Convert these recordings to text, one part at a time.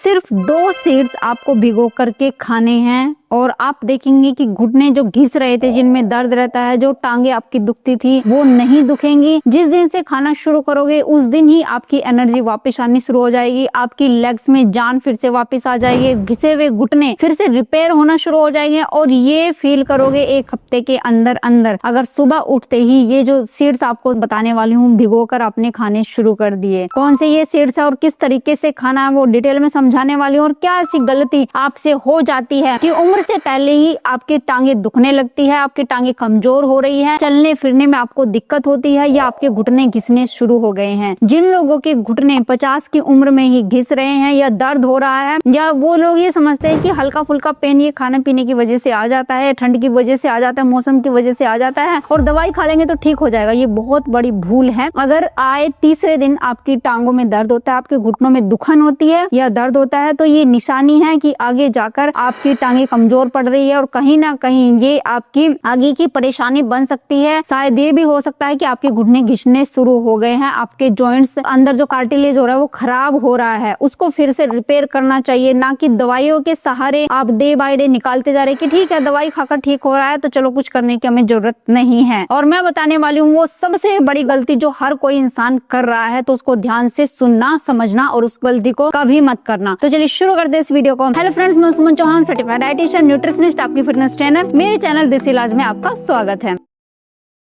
सिर्फ 2 सीड्स आपको भिगो करके खाने हैं और आप देखेंगे कि घुटने जो घिस रहे थे, जिनमें दर्द रहता है, जो टांगे आपकी दुखती थी, वो नहीं दुखेंगी। जिस दिन से खाना शुरू करोगे उस दिन ही आपकी एनर्जी वापस आनी शुरू हो जाएगी, आपकी लेग्स में जान फिर से वापस आ जाएगी, घिसे हुए घुटने फिर से रिपेयर होना शुरू हो जाएंगे और ये फील करोगे 1 हफ्ते के अंदर अंदर। अगर सुबह उठते ही ये जो सीड्स आपको बताने वाली हूँ भिगोकर आपने खाने शुरू कर दिए, कौन से ये सीड्स है और किस तरीके से खाना है वो डिटेल में समझाने वाली हूँ। और क्या ऐसी गलती आपसे हो जाती है कि उम्र से पहले ही आपकी टांगे दुखने लगती है, आपकी टांगे कमजोर हो रही है, चलने फिरने में आपको दिक्कत होती है या आपके घुटने घिसने शुरू हो गए हैं। जिन लोगों के घुटने 50 की उम्र में ही घिस रहे हैं या दर्द हो रहा है, या वो लोग ये समझते हैं कि हल्का फुल्का पेन ये खाने पीने की वजह से आ जाता है, ठंड की वजह से आ जाता है, मौसम की वजह से आ जाता है और दवाई खा लेंगे तो ठीक हो जाएगा, ये बहुत बड़ी भूल है। अगर आए तीसरे दिन आपकी टांगों में दर्द होता है, आपके घुटनों में दुखन होती है या दर्द होता है, तो ये निशानी है कि आगे जाकर आपकी टांगे कमजोर पड़ रही है और कहीं ना कहीं ये आपकी आगे की परेशानी बन सकती है। शायद ये भी हो सकता है कि आपके घुटने घिसने शुरू हो गए हैं, आपके जॉइंट्स अंदर जो कार्टिलेज हो रहा है वो खराब हो रहा है, उसको फिर से रिपेयर करना चाहिए, ना कि दवाइयों के सहारे आप डे बाय डे निकालते जा रहे कि ठीक है दवाई खाकर ठीक हो रहा है तो चलो कुछ करने की हमें जरूरत नहीं है। और मैं बताने वाली हूँ वो सबसे बड़ी गलती जो हर कोई इंसान कर रहा है, तो उसको ध्यान से सुनना समझना और उस गलती को कभी मत करना। तो चलिए शुरू करते हैं इस वीडियो को। हेलो फ्रेंड्स, मैं सुमन चौहान, सर्टिफाइड डाइटिशियन, न्यूट्रिशनिस्ट, आपकी फिटनेस ट्रेनर। मेरे चैनल देसी इलाज में आपका स्वागत है।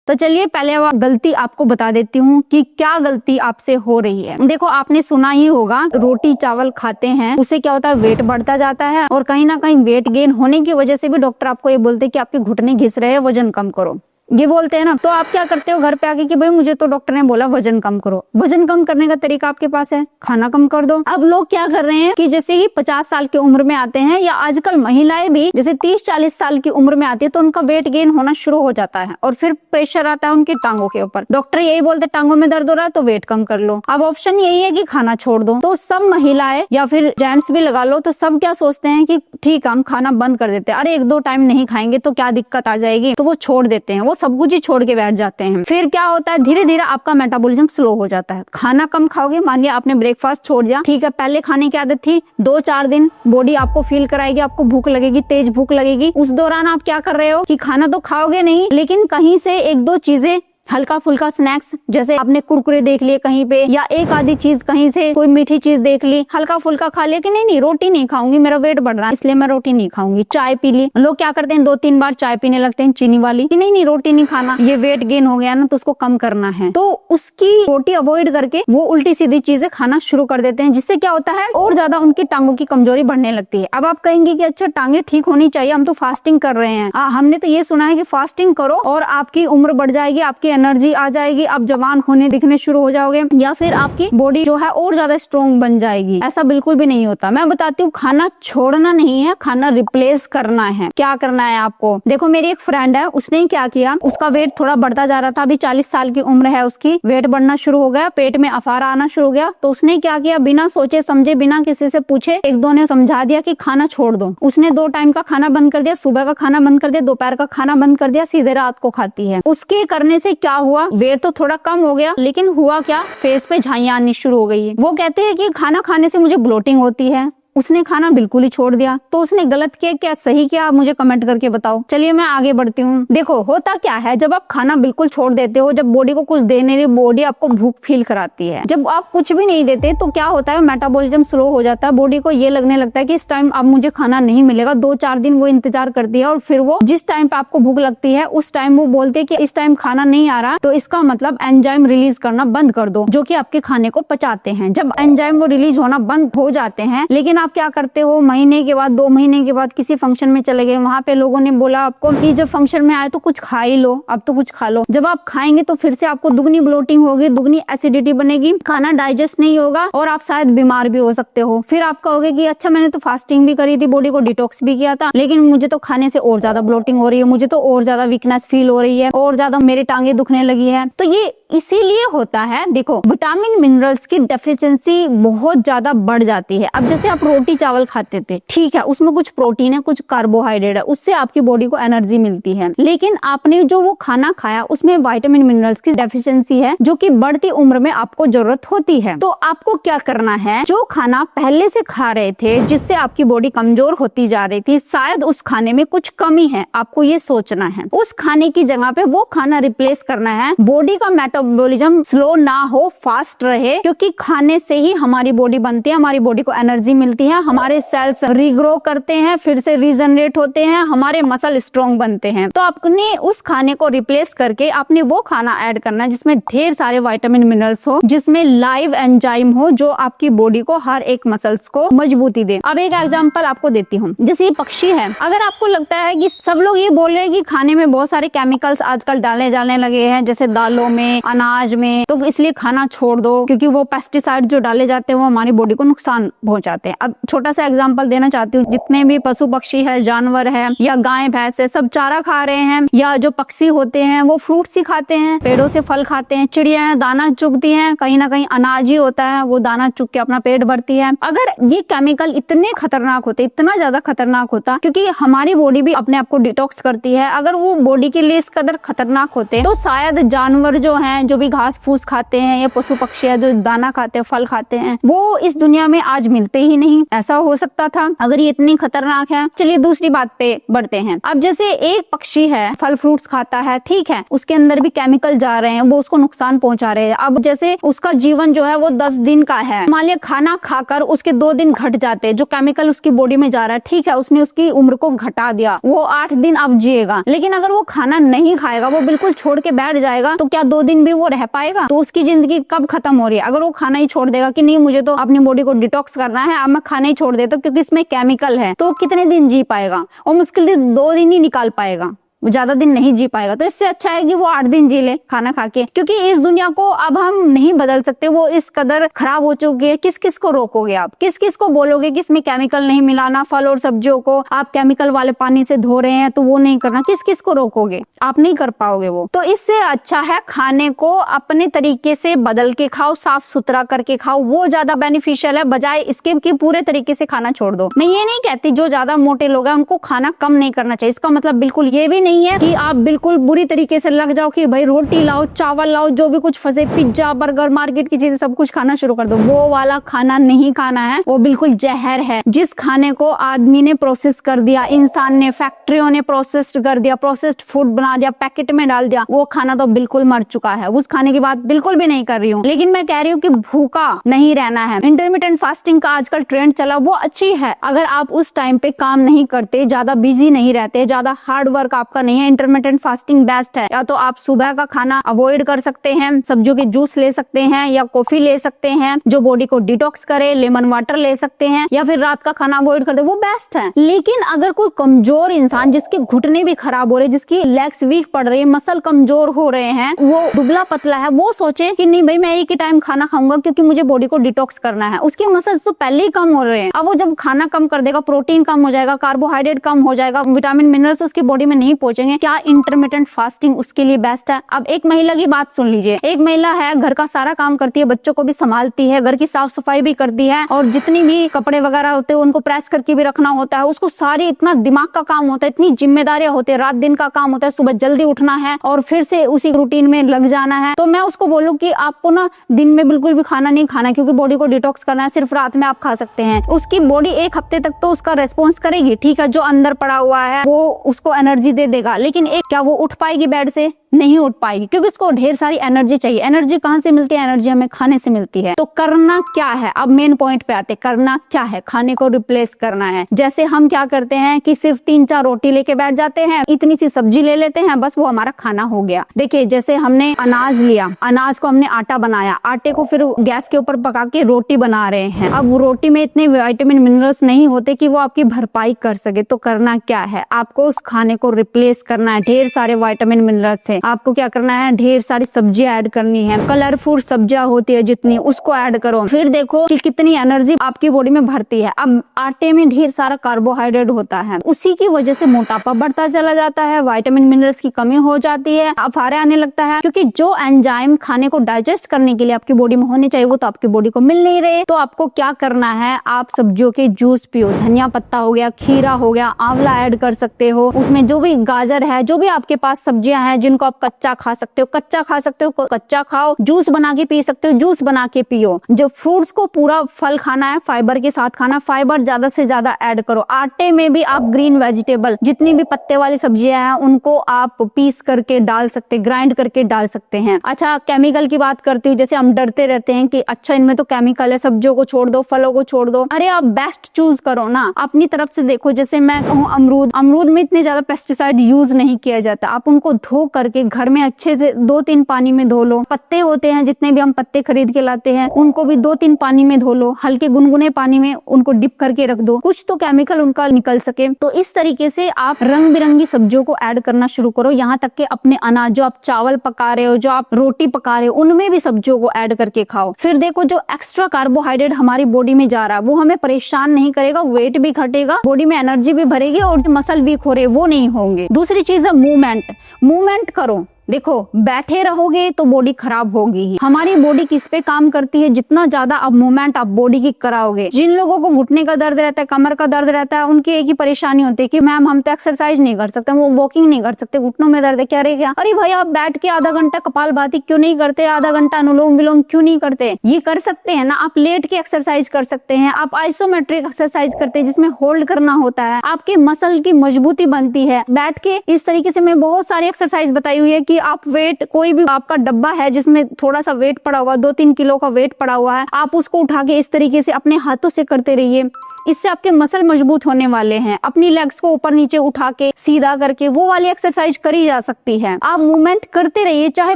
तो चलिए पहले गलती आपको बता देती हूँ कि क्या गलती आपसे हो रही है। देखो, आपने सुना ही होगा रोटी चावल खाते हैं उससे क्या होता है, वेट बढ़ता जाता है और कहीं ना कहीं वेट गेन होने की वजह से भी डॉक्टर आपको ये बोलते हैं कि आपके घुटने घिस रहे हैं, वजन कम करो, ये बोलते हैं ना। तो आप क्या करते हो घर पे आके कि भाई मुझे तो डॉक्टर ने बोला वजन कम करो। वजन कम करने का तरीका आपके पास है, खाना कम कर दो। अब लोग क्या कर रहे हैं कि जैसे ही 50 साल की उम्र में आते हैं या आजकल महिलाएं भी जैसे 30-40 साल की उम्र में आती है तो उनका वेट गेन होना शुरू हो जाता है और फिर प्रेशर आता है उनकी टांगों के ऊपर। डॉक्टर यही बोलते टांगों में दर्द हो रहा है तो वेट कम कर लो। अब ऑप्शन यही है कि खाना छोड़ दो। तो सब महिलाएं या फिर जेंट्स भी लगा लो, तो सब क्या सोचते हैं कि ठीक है हम खाना बंद कर देते हैं, अरे 1-2 टाइम नहीं खाएंगे तो क्या दिक्कत आ जाएगी, तो वो छोड़ देते हैं, वो सब कुछ ही छोड़ के बैठ जाते हैं। फिर क्या होता है, धीरे धीरे आपका मेटाबॉलिज्म स्लो हो जाता है। खाना कम खाओगे, मान लिया आपने ब्रेकफास्ट छोड़ दिया, ठीक है पहले खाने की आदत थी, 2-4 दिन बॉडी आपको फील कराएगी, आपको भूख लगेगी, तेज भूख लगेगी। उस दौरान आप क्या कर रहे हो कि खाना तो खाओगे नहीं, लेकिन कहीं से 1-2 चीजें हल्का फुल्का स्नैक्स, जैसे आपने कुरकुरे देख लिए कहीं पे या एक आधी चीज कहीं से कोई मीठी चीज देख ली, हल्का फुल्का खा लिया कि नहीं रोटी नहीं खाऊंगी, मेरा वेट बढ़ रहा है इसलिए मैं रोटी नहीं खाऊंगी। चाय पी ली, लोग क्या करते हैं 2-3 बार चाय पीने लगते हैं चीनी वाली कि नहीं रोटी नहीं खाना, ये वेट गेन हो गया ना तो उसको कम करना है, तो उसकी रोटी अवॉइड करके वो उल्टी सीधी चीजें खाना शुरू कर देते हैं, जिससे क्या होता है और ज्यादा उनकी टांगों की कमजोरी बढ़ने लगती है। अब आप कहेंगे कि अच्छा टांगे ठीक होनी चाहिए, हम तो फास्टिंग कर रहे हैं। हमने तो ये सुना है कि फास्टिंग करो और आपकी उम्र बढ़ जाएगी, आपकी एनर्जी आ जाएगी, आप जवान होने दिखने शुरू हो जाओगे या फिर आपकी बॉडी जो है और ज्यादा स्ट्रॉन्ग बन जाएगी। ऐसा बिल्कुल भी नहीं होता। मैं बताती हूँ, खाना छोड़ना नहीं है, खाना रिप्लेस करना है। क्या करना है आपको, देखो मेरी एक फ्रेंड है, उसने क्या किया, उसका वेट थोड़ा बढ़ता जा रहा था, अभी 40 साल की उम्र है उसकी, वेट बढ़ना शुरू हो गया, पेट में अफारा आना शुरू हो गया, तो उसने क्या किया, बिना सोचे समझे, बिना किसी से पूछे 1-2 ने समझा दिया कि खाना छोड़ दो। उसने 2 टाइम का खाना बंद कर दिया, सुबह का खाना बंद कर दिया, दोपहर का खाना बंद कर दिया, सीधे रात को खाती है। उसके करने से क्या हुआ, वेट तो थोड़ा कम हो गया, लेकिन हुआ क्या, फेस पे झाइयां आनी शुरू हो गई है। वो कहते हैं कि खाना खाने से मुझे ब्लोटिंग होती है। उसने खाना बिल्कुल ही छोड़ दिया। तो उसने गलत किया क्या सही किया, आप मुझे कमेंट करके बताओ। चलिए मैं आगे बढ़ती हूँ। देखो होता क्या है, जब आप खाना बिल्कुल छोड़ देते हो, जब बॉडी को कुछ देने लिए बॉडी आपको भूख फील कराती है। जब आप कुछ भी नहीं देते तो क्या होता है, मेटाबॉलिज्म स्लो हो जाता है, बॉडी को ये लगने लगता है कि इस टाइम अब मुझे खाना नहीं मिलेगा। 2-4 दिन वो इंतजार करती है और फिर वो जिस टाइम पे आपको भूख लगती है उस टाइम वो बोलते हैं कि इस टाइम खाना नहीं आ रहा, तो इसका मतलब एंजाइम रिलीज करना बंद कर दो, जो कि आपके खाने को पचाते हैं। जब एंजाइम वो रिलीज होना बंद हो जाते हैं, लेकिन आप क्या करते हो, महीने के बाद 2 महीने के बाद किसी फंक्शन में चले गए, वहां पे लोगों ने बोला आपको कि जब फंक्शन में आए तो कुछ खा ही लो, अब तो कुछ खा लो। जब आप खाएंगे तो फिर से आपको दुगनी ब्लोटिंग होगी, दुगनी एसिडिटी बनेगी, खाना डाइजेस्ट नहीं होगा और आप शायद बीमार भी हो सकते हो। फिर आप कहोगे कि अच्छा मैंने तो फास्टिंग भी करी थी, बॉडी को डिटॉक्स भी किया था, लेकिन मुझे तो खाने से और ज्यादा ब्लोटिंग हो रही है, मुझे तो और ज्यादा वीकनेस फील हो रही है और ज्यादा मेरी टांगे दुखने लगी है। तो ये इसीलिए होता है, देखो विटामिन मिनरल्स की डेफिशिएंसी बहुत ज्यादा बढ़ जाती है। अब जैसे आप रोटी चावल खाते थे, ठीक है, उसमें कुछ प्रोटीन है, कुछ कार्बोहाइड्रेट है, उससे आपकी बॉडी को एनर्जी मिलती है, लेकिन आपने जो वो खाना खाया उसमें विटामिन मिनरल्स की डेफिशिएंसी है, जो कि बढ़ती उम्र में आपको जरूरत होती है। तो आपको क्या करना है, जो खाना पहले से खा रहे थे जिससे आपकी बॉडी कमजोर होती जा रही थी, शायद उस खाने में कुछ कमी है, आपको ये सोचना है। उस खाने की जगह पे वो खाना रिप्लेस करना है। बॉडी का मेटाबॉलिज्म स्लो ना हो, फास्ट रहे, क्योंकि खाने से ही हमारी बॉडी बनती है, हमारी बॉडी को एनर्जी मिलती है, हमारे सेल्स रीग्रो करते हैं, फिर से रीजनरेट होते हैं, हमारे मसल स्ट्रॉन्ग बनते हैं। तो आपने उस खाने को रिप्लेस करके आपने वो खाना ऐड करना है जिसमें ढेर सारे विटामिन मिनरल्स हो, जिसमें लाइव एंजाइम हो, जो आपकी बॉडी को हर एक मसल्स को मजबूती दे। अब एक एग्जांपल आपको देती हूँ, जैसे ये पक्षी है। अगर आपको लगता है कि सब लोग ये बोल रहे हैं कि खाने में बहुत सारे केमिकल्स आजकल डाले जाने लगे हैं, जैसे दालों में, अनाज में, तो इसलिए खाना छोड़ दो, क्योंकि वो पेस्टिसाइड जो डाले जाते हैं वो हमारी बॉडी को नुकसान पहुंचाते हैं। अब छोटा सा एग्जांपल देना चाहती हूँ, जितने भी पशु पक्षी है, जानवर है या गाय भैंस है, सब चारा खा रहे हैं, या जो पक्षी होते हैं वो फ्रूट्स ही खाते हैं, पेड़ों से फल खाते हैं, चिड़िया है दाना चुगती हैं, कहीं ना कहीं अनाज ही होता है, वो दाना चुग के अपना पेट भरती है। अगर ये केमिकल इतने खतरनाक होते, इतना ज्यादा खतरनाक होता, क्योंकि हमारी बॉडी भी अपने आप को डिटॉक्स करती है, अगर वो बॉडी के लिए इस कदर खतरनाक होते तो शायद जानवर जो हैं, जो भी घास फूस खाते हैं, या पशु पक्षी है जो दाना खाते हैं, फल खाते हैं, वो इस दुनिया में आज मिलते ही नहीं। ऐसा हो सकता था अगर ये इतनी खतरनाक है। चलिए दूसरी बात पे बढ़ते हैं। अब जैसे एक पक्षी है, फल फ्रूट्स खाता है, ठीक है, उसके अंदर भी केमिकल जा रहे हैं, वो उसको नुकसान पहुंचा रहे हैं। अब जैसे उसका जीवन जो है वो 10 दिन का है, मान लिया खाना खाकर उसके 2 दिन घट जाते हैं, जो केमिकल उसकी बॉडी में जा रहा है, ठीक है, उसने उसकी उम्र को घटा दिया, वो 8 दिन अब जिएगा। लेकिन अगर वो खाना नहीं खाएगा, वो बिल्कुल छोड़ के बैठ जाएगा, तो क्या 2 दिन भी वो रह पाएगा? तो उसकी जिंदगी कब खत्म हो रही है? अगर वो खाना ही छोड़ देगा कि नहीं, मुझे तो अपनी बॉडी को डिटॉक्स करना है, अब मैं खाना ही छोड़ देता हूँ क्योंकि इसमें केमिकल है, तो कितने दिन जी पाएगा? और मुश्किल से 2 दिन ही निकाल पाएगा, ज्यादा दिन नहीं जी पाएगा। तो इससे अच्छा है कि वो 8 दिन जी ले खाना खा के, क्योंकि इस दुनिया को अब हम नहीं बदल सकते, वो इस कदर खराब हो चुकी है। किस किस को रोकोगे आप? किस किस को बोलोगे कि इसमें केमिकल नहीं मिलाना? फल और सब्जियों को आप केमिकल वाले पानी से धो रहे हैं तो वो नहीं करना, किस किस को रोकोगे? आप नहीं कर पाओगे वो। तो इससे अच्छा है खाने को अपने तरीके से बदल के खाओ, साफ सुथरा करके खाओ, वो ज्यादा बेनिफिशियल है, बजाय इसके कि पूरे तरीके से खाना छोड़ दो। मैं ये नहीं कहती जो ज्यादा मोटे लोग हैं उनको खाना कम नहीं करना चाहिए, इसका मतलब बिल्कुल ये भी नहीं है कि आप बिल्कुल बुरी तरीके से लग जाओ कि भाई रोटी लाओ, चावल लाओ, जो भी कुछ फंसे, पिज्जा बर्गर मार्केट की चीजें सब कुछ खाना शुरू कर दो। वो वाला खाना नहीं खाना है, वो बिल्कुल जहर है। जिस खाने को आदमी ने प्रोसेस कर दिया, इंसान ने, फैक्ट्रियों ने प्रोसेस्ड कर दिया, प्रोसेस्ड फूड बना दिया, पैकेट में डाल दिया, वो खाना तो बिल्कुल मर चुका है। उस खाने की बात बिल्कुल भी नहीं कर रही हूँ, लेकिन मैं कह रही हूँ कि भूखा नहीं रहना है। इंटरमिटेंट फास्टिंग का आजकल ट्रेंड चला, वो अच्छी है अगर आप उस टाइम पे काम नहीं करते, ज्यादा बिजी नहीं रहते, ज्यादा हार्ड वर्क आपका नहीं है, इंटरमिटेंट फास्टिंग बेस्ट है। या तो आप सुबह का खाना अवॉइड कर सकते हैं, सब्जियों के जूस ले सकते हैं, या कॉफी ले सकते हैं जो बॉडी को डिटॉक्स करे, लेमन वाटर ले सकते हैं, या फिर रात का खाना अवॉइड कर दे, वो बेस्ट है। लेकिन अगर कोई कमजोर इंसान, जिसके घुटने भी खराब हो रहे, जिसकी लेग्स वीक पड़ रही है, मसल कमजोर हो रहे हैं, वो दुबला पतला है, वो सोचे कि नहीं भाई मैं एक ही टाइम खाना खाऊंगा क्योंकि मुझे बॉडी को डिटॉक्स करना है, उसके मसल्स तो पहले ही कम हो रहे हैं। अब वो जब खाना कम कर देगा, प्रोटीन कम हो जाएगा, कार्बोहाइड्रेट कम हो जाएगा, विटामिन मिनरल्स उसकी बॉडी में नहीं पहुंचेंगे, क्या इंटरमिटेंट फास्टिंग उसके लिए बेस्ट है? अब एक महिला की बात सुन लीजिए। एक महिला है, घर का सारा काम करती है, बच्चों को भी संभालती है, घर की साफ सफाई भी करती है, और जितनी भी कपड़े वगैरह होते हैं उनको प्रेस करके भी रखना होता है, उसको सारी इतना दिमाग का काम होता है, इतनी जिम्मेदारियां होती है, रात दिन का काम होता है, सुबह जल्दी उठना है और फिर से उसी रूटीन में लग जाना है। तो मैं उसको बोलूं कि आपको ना दिन में बिल्कुल भी खाना नहीं खाना, क्योंकि बॉडी को डिटॉक्स करना है, सिर्फ रात में आप खा सकते हैं। उसकी बॉडी 1 हफ्ते तक तो उसका रेस्पॉन्स करेगी, ठीक है, जो अंदर पड़ा हुआ है वो उसको एनर्जी दे देगा, लेकिन क्या वो उठ पाएगी बेड से? नहीं उठ पाएगी, क्योंकि उसको ढेर सारी एनर्जी चाहिए। एनर्जी कहाँ से मिलती है? एनर्जी हमें खाने से मिलती है। तो करना क्या है? अब मेन पॉइंट पे आते, करना क्या है? खाने को रिप्लेस करना है। जैसे हम क्या करते हैं कि सिर्फ 3-4 रोटी लेके बैठ जाते हैं, इतनी सी सब्जी ले लेते हैं, बस वो हमारा खाना हो गया। देखिए जैसे हमने अनाज लिया, अनाज को हमने आटा बनाया, आटे को फिर गैस के ऊपर पका के रोटी बना रहे हैं। अब रोटी में इतने विटामिन मिनरल्स नहीं होते कि वो आपकी भरपाई कर सके। तो करना क्या है? आपको उस खाने को रिप्लेस रिप्लेस करना है ढेर सारे विटामिन मिनरल से। आपको क्या करना है, ढेर सारी सब्जियां ऐड करनी है, कलरफुल सब्जियां होती है जितनी, उसको ऐड करो। फिर देखो कि कितनी एनर्जी आपकी बॉडी में भरती है। अब आटे में ढेर सारा कार्बोहाइड्रेट होता है, उसी की वजह से मोटापा बढ़ता चला जाता है, विटामिन मिनरल्स की कमी हो जाती है, अफारे आने लगता है, क्योंकि जो एंजाइम खाने को डाइजेस्ट करने के लिए आपकी बॉडी में होने चाहिए वो तो आपकी बॉडी को मिल नहीं रहे। तो आपको क्या करना है, आप सब्जियों के जूस पियो। धनिया पत्ता हो गया, खीरा हो गया, आंवला ऐड कर सकते हो उसमें, जो भी गाजर है, जो भी आपके पास सब्जियां हैं जिनको आप कच्चा खा सकते हो, कच्चा खा सकते हो, कच्चा खाओ। जूस बना के पी सकते हो, जूस बना के पियो। जो फ्रूट्स को पूरा फल खाना है, फाइबर के साथ खाना, फाइबर ज्यादा से ज्यादा ऐड करो। आटे में भी आप ग्रीन वेजिटेबल, जितनी भी पत्ते वाली सब्जियां हैं उनको आप पीस करके डाल सकते, ग्राइंड करके डाल सकते हैं। अच्छा, केमिकल की बात करती हूँ, जैसे हम डरते रहते हैं कि अच्छा इनमें तो केमिकल है, सब्जियों को छोड़ दो, फलों को छोड़ दो। अरे आप बेस्ट चूज करो ना अपनी तरफ से। देखो जैसे मैं कहूँ अमरूद में इतने ज्यादा पेस्टिसाइड यूज नहीं किया जाता। आप उनको धो करके घर में अच्छे से 2-3 पानी में धो लो। पत्ते होते हैं, जितने भी हम पत्ते खरीद के लाते हैं उनको भी 2-3 पानी में धो लो, हल्के गुनगुने पानी में उनको डिप करके रख दो, कुछ तो केमिकल उनका निकल सके। तो इस तरीके से आप रंग बिरंगी सब्जियों को ऐड करना शुरू करो। यहाँ तक कि अपने अनाज, जो आप चावल पका रहे हो, जो आप रोटी पका रहे हो, उनमें भी सब्जियों को ऐड करके खाओ। फिर देखो जो एक्स्ट्रा कार्बोहाइड्रेट हमारी बॉडी में जा रहा है वो हमें परेशान नहीं करेगा, वेट भी घटेगा, बॉडी में एनर्जी भी भरेगी और मसल वीक हो रहे वो नहीं होंगे। दूसरी चीज है मूवमेंट करो। देखो बैठे रहोगे तो बॉडी खराब होगी ही। हमारी बॉडी किस पे काम करती है, जितना ज्यादा आप मूवमेंट आप बॉडी की कराओगे। जिन लोगों को घुटने का दर्द रहता है, कमर का दर्द रहता है, उनकी एक ही परेशानी होती है कि मैम हम तो एक्सरसाइज नहीं कर सकते, वो वॉकिंग नहीं कर सकते, घुटनों में दर्द है। क्या रह गया, अरे भाई आप बैठ के आधा घंटा कपालभाति क्यों नहीं करते, आधा घंटा अनुलोम विलोम क्यों नहीं करते? ये कर सकते हैं ना। आप लेट के एक्सरसाइज कर सकते हैं, आप आइसोमेट्रिक एक्सरसाइज करते हैं जिसमें होल्ड करना होता है, आपके मसल की मजबूती बनती है बैठ के। इस तरीके से मैं बहुत सारी एक्सरसाइज बताई हुई है कि आप वेट, कोई भी आपका डब्बा है जिसमें थोड़ा सा वेट पड़ा हुआ, 2-3 किलो का वेट पड़ा हुआ है, आप उसको उठा के इस तरीके से अपने हाथों से करते रहिए। इससे आपके मसल मजबूत होने वाले हैं। अपनी लेग्स को ऊपर नीचे उठा के सीधा करके वो वाली एक्सरसाइज करी जा सकती है। आप मूवमेंट करते रहिए, चाहे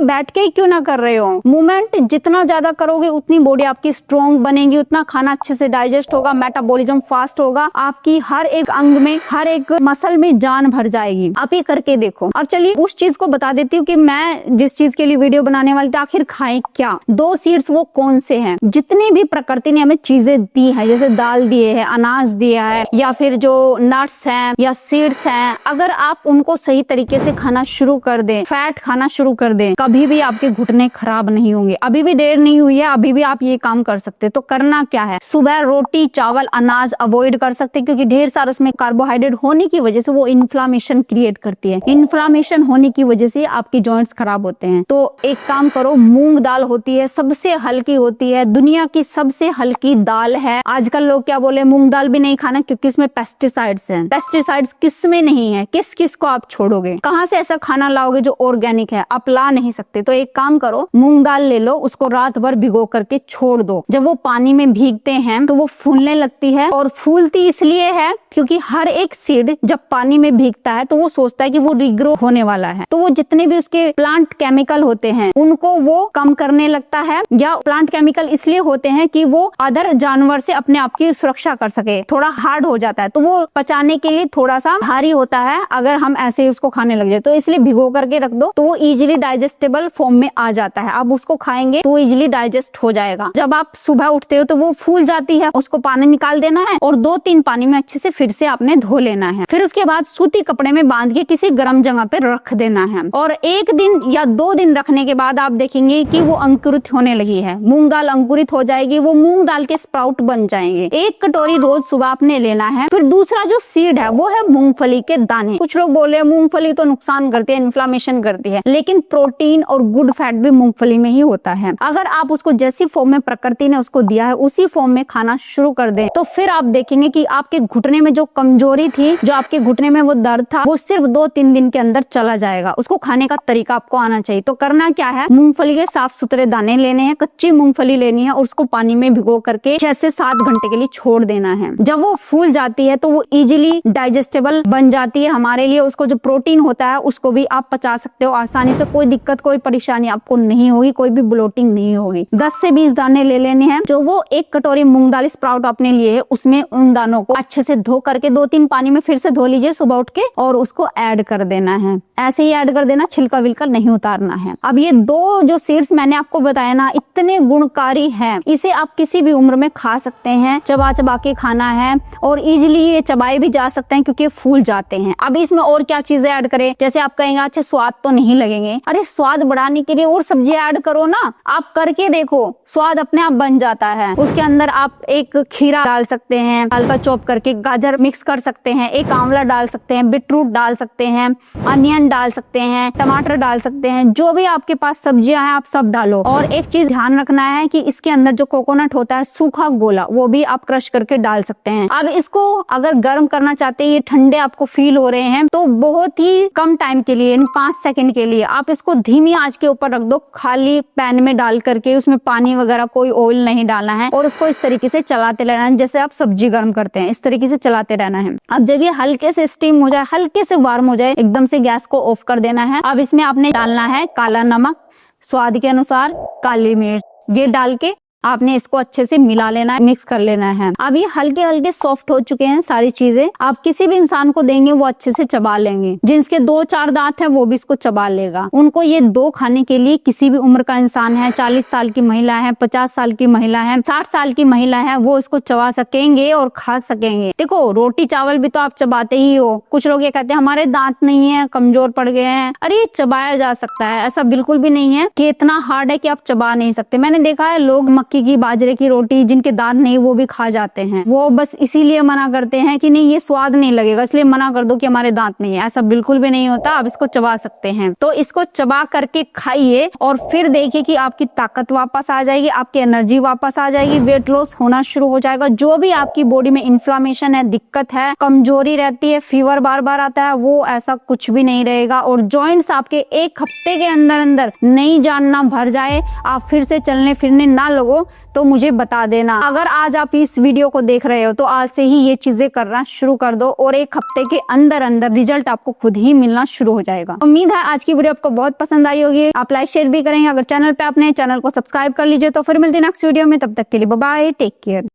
बैठ के ही क्यों ना कर रहे हो। मूवमेंट जितना ज्यादा करोगे उतनी बॉडी आपकी स्ट्रॉन्ग बनेगी, उतना खाना अच्छे से डाइजेस्ट होगा, मेटाबॉलिज्म फास्ट होगा, आपकी हर एक अंग में, हर एक मसल में जान भर जाएगी। आप ये करके देखो। अब चलिए उस चीज को बता देती हूँ कि मैं जिस चीज के लिए वीडियो बनाने वाली थी, आखिर खाएं क्या। 2 सीड्स वो कौन से हैं, जितनी भी प्रकृति ने हमें चीजें दी है, जैसे दाल दिए है, अनाज दिया है, या फिर जो नट्स हैं या सीड्स हैं, अगर आप उनको सही तरीके से खाना शुरू कर दें, फैट खाना शुरू कर दें, कभी भी आपके घुटने खराब नहीं होंगे। अभी भी देर नहीं हुई है, अभी भी आप ये काम कर सकते। तो करना क्या है, सुबह रोटी, चावल, अनाज अवॉइड कर सकते, क्योंकि ढेर सारा उसमें कार्बोहाइड्रेट होने की वजह से वो इन्फ्लामेशन क्रिएट करती है। इन्फ्लामेशन होने की वजह से आपकी जॉइंट्स खराब होते हैं। तो एक काम करो, मूंग दाल होती है, सबसे हल्की होती है, दुनिया की सबसे हल्की दाल है। आजकल लोग क्या बोले, मूंग दाल भी नहीं खाना क्योंकि इसमें पेस्टिसाइड्स हैं। पेस्टिसाइड्स किस में नहीं है, किस किस को आप छोड़ोगे? कहां से ऐसा खाना लाओगे जो ऑर्गेनिक है? आप ला नहीं सकते। तो एक काम करो, मूंग दाल ले लो, उसको रात भर भिगो करके छोड़ दो। जब वो पानी में भीगते हैं तो वो फूलने लगती है, और फूलती इसलिए है क्योंकि हर एक सीड जब पानी में भीगता है तो वो सोचता है कि वो रिग्रो होने वाला है, तो वो जितने भी उसके प्लांट केमिकल होते हैं उनको वो कम करने लगता है। या प्लांट केमिकल इसलिए होते हैं कि वो अदर जानवर से अपने आप की सुरक्षा कर सके। थोड़ा हार्ड हो जाता है तो वो पचाने के लिए थोड़ा सा भारी होता है अगर हम ऐसे ही उसको खाने लग जाए, तो इसलिए भिगो करके रख दो, तो वो इजीली डाइजेस्टेबल फॉर्म में आ जाता है। आप उसको खाएंगे तो इजीली डाइजेस्ट हो जाएगा। जब आप सुबह उठते हो तो वो फूल जाती है, उसको पानी निकाल देना है और 2-3 पानी में अच्छे से फिर से आपने धो लेना है। फिर उसके बाद सूती कपड़े में बांध के किसी गर्म जगह पे रख देना है, और 1 दिन या 2 दिन रखने के बाद आप देखेंगे कि वो अंकुरित होने लगी है, मूंग दाल अंकुरित हो जाएगी, वो मूंग दाल के स्प्राउट बन जाएंगे। 1 कटोरी रोज सुबह आपने लेना है। फिर दूसरा जो सीड है वो है मूंगफली के दाने। कुछ लोग बोले मूंगफली तो नुकसान करती है, इन्फ्लामेशन करती है, लेकिन प्रोटीन और गुड फैट भी मूंगफली में ही होता है। अगर आप उसको जैसी फॉर्म में प्रकृति ने उसको दिया है उसी फॉर्म में खाना शुरू कर दें, तो फिर आप देखेंगे कि आपके घुटने में जो कमजोरी थी, जो आपके घुटने में वो दर्द था, वो सिर्फ 2-3 दिन के अंदर चला जाएगा। उसको खाने का तरीका आपको आना चाहिए। तो करना क्या है, मूंगफली के साफ सुथरे दाने लेने हैं, कच्ची मूंगफली लेनी है और उसको पानी में भिगो करके 6 से 7 घंटे के लिए छोड़ देना है। जब वो फूल जाती है तो वो इजीली डाइजेस्टेबल बन जाती है हमारे लिए। उसको जो प्रोटीन होता है उसको भी आप पचा सकते हो आसानी से, कोई दिक्कत कोई परेशानी आपको नहीं होगी, कोई भी ब्लोटिंग नहीं होगी। 10 से 20 दाने ले लेने हैं। जो वो 1 कटोरी मूंग दाल स्प्राउट आपने लिए है उसमें उन दानों को अच्छे से धो करके 2-3 पानी में फिर से धो लीजिए सुबह उठ के और उसको ऐड कर देना है। ऐसे ही ऐड कर देना, छिलका विलका नहीं उतारना है। अब ये 2 जो सीड्स मैंने आपको बताया ना, इतने गुणकारी हैं, इसे आप किसी भी उम्र में खा सकते हैं, चबा चबा के खाना है और इजीली ये चबाए भी जा सकते हैं क्योंकि फूल जाते हैं। अब इसमें और क्या चीजें ऐड करें? जैसे आप कहेंगे अच्छा स्वाद तो नहीं लगेंगे, अरे स्वाद बढ़ाने के लिए और सब्जी ऐड करो ना। आप करके देखो, स्वाद अपने आप बन जाता है। उसके अंदर आप एक खीरा डाल सकते हैं, हल्का चॉप करके, गाजर मिक्स कर सकते हैं, एक आंवला डाल सकते हैं, बीटरूट डाल सकते हैं, अनियन डाल सकते हैं, टमाटर डाल सकते हैं, जो भी आपके पास सब्जियां हैं आप सब डालो। और एक चीज ध्यान रखना है कि इसके अंदर जो कोकोनट होता है सूखा गोला, वो भी आप क्रश करके डाल सकते हैं। अब इसको अगर गर्म करना चाहते हैं, ये ठंडे आपको फील हो रहे हैं, तो बहुत ही कम टाइम के लिए 5 सेकंड के लिए आप इसको धीमी आंच के ऊपर रख दो, खाली पैन में डाल करके, उसमें पानी वगैरह कोई ऑयल नहीं डालना है और उसको इस तरीके से चलाते रहना है जैसे आप सब्जी गर्म करते हैं, इस तरीके से चलाते रहना है। अब जब ये हल्के से स्टीम हो जाए, हल्के से वार्म हो जाए, एकदम से गैस को ऑफ कर देना है। अब इसमें आपने डालना है काला नमक, स्वाद के अनुसार काली मिर्च, ये डाल के आपने इसको अच्छे से मिला लेना है, मिक्स कर लेना है। अब ये हल्के हल्के सॉफ्ट हो चुके हैं सारी चीजें। आप किसी भी इंसान को देंगे वो अच्छे से चबा लेंगे, जिनके 2-4 दांत है वो भी इसको चबा लेगा। उनको ये 2 खाने के लिए किसी भी उम्र का इंसान है, 40 साल की महिला है, 50 साल की महिला है, 60 साल की महिला है, वो इसको चबा सकेंगे और खा सकेंगे। देखो रोटी चावल भी तो आप चबाते ही हो। कुछ लोग ये कहते हैं हमारे दांत नहीं है, कमजोर पड़ गए हैं, अरे चबाया जा सकता है, ऐसा बिल्कुल भी नहीं है कि इतना हार्ड है कि आप चबा नहीं सकते। मैंने देखा है लोग मक्की की, बाजरे की रोटी जिनके दांत नहीं वो भी खा जाते हैं, वो बस इसीलिए मना करते हैं कि नहीं ये स्वाद नहीं लगेगा इसलिए मना कर दो कि हमारे दांत नहीं है। ऐसा बिल्कुल भी नहीं होता, आप इसको चबा सकते हैं। तो इसको चबा करके खाइए और फिर देखिए कि आपकी ताकत वापस आ जाएगी, आपकी एनर्जी वापस आ जाएगी, वेट लॉस होना शुरू हो जाएगा। जो भी आपकी बॉडी में इन्फ्लामेशन है, दिक्कत है, कमजोरी रहती है, फीवर बार बार आता है, वो ऐसा कुछ भी नहीं रहेगा। और जॉइंट्स आपके 1 हफ्ते के अंदर अंदर नई जान ना भर जाए, आप फिर से चलने फिरने ना लगो तो मुझे बता देना। अगर आज आप इस वीडियो को देख रहे हो तो आज से ही ये चीजें करना शुरू कर दो और 1 हफ्ते के अंदर अंदर रिजल्ट आपको खुद ही मिलना शुरू हो जाएगा। उम्मीद है आज की वीडियो आपको बहुत पसंद आई होगी। आप लाइक शेयर भी करेंगे। अगर चैनल पे आपने चैनल को सब्सक्राइब कर लीजिए। तो फिर मिलते हैं नेक्स्ट वीडियो में, तब तक के लिए बाय बाय, टेक केयर।